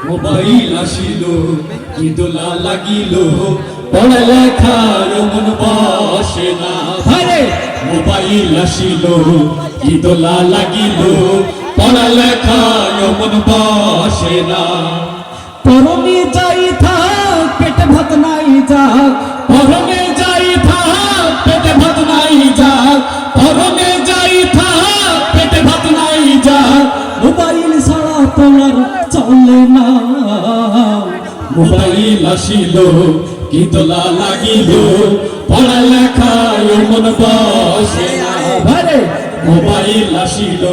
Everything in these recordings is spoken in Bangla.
মোবাইল আসিল কি দোলা লাগিল পড়ালেখার মন বসে না ভারে মোবাইল আসিল কি দোলা লাগিল পড়ালেখার মন বসে না পরমে যাই থাক পেটে ভাত নাই যাক পরমে যাই থাক পেটে ভাত নাই যাক পরমে যাই থাক পেটে ভাত নাই যাক মোবাইল ছাড়া তোমার চলে না মোবাইল আসিল কি দোলা লাগিল পড়ালেখায় মন বসে না ভারে মোবাইল আসিল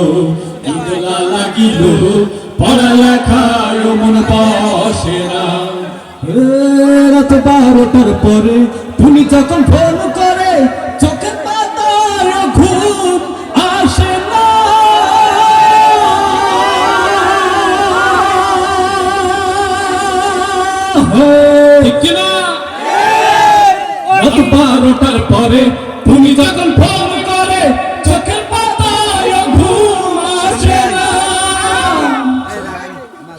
কি দোলা লাগিল পড়ালেখায় মন বসে না রাত 12টার পরে তুমি যখন ফোন করে চোখের পাতার ঘুম আসে না ঠিক কিনা রাত 12টার পরে তুমি যখন ফোন করে চোখের পাতায় ঘুম আসে না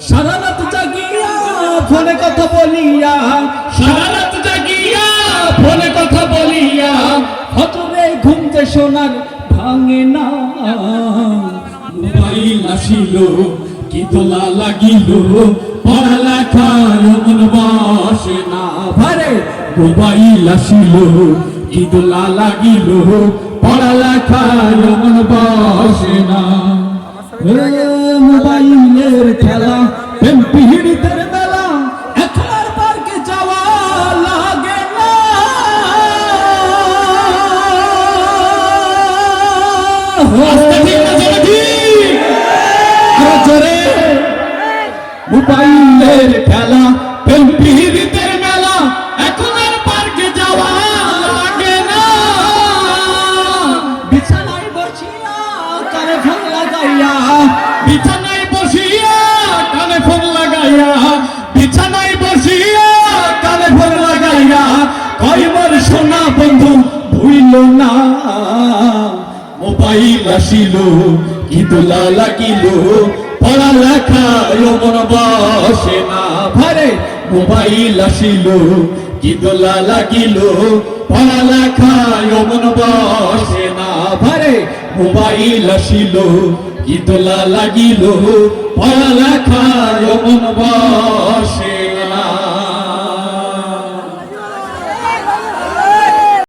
সারা রাত জাগিয়া ফোনে কথা বলিয়া সারা রাত জাগিয়া ফোনে কথা বলিয়া হতরে ঘুমতে শোনার ভাঙে না মোবাইল আসিল কি দোলা লাগিল পড়ালেখার মন বসে না ভারে মোবাইল আসিল কি দোলা লাগিল পড়ালেখার মন বসে না মোবাইলের খেলা প্রেম পিড়িতের বেলা এখন আর পার্কে যাওয়া লাগে না আস্তে ঠিক না জোরে ঠিক আরো জোরে মোবাইলের খেলা প্রেম পিড়িতের মেলা এখন আর পার্কে যাওয়া লাগে না বিছানায় বসিয়া কানে ফোন লাগাইয়া বিছানায় বসিয়া কানে ফোন লাগাইয়া বিছানায় বসিয়া কানে ফোন লাগাইয়া কয় মোর সোনা বন্ধু ভুইল না মোবাইল আসিল কি দোলা লাগিল পড়ালেখায় মন বসে না ভারে মোবাইল আসিল কি দোলা লাগিল পড়ালেখায় মন বসে না ভারে মোবাইল আসিল কি দোলা লাগিল পড়ালেখায় মন বসে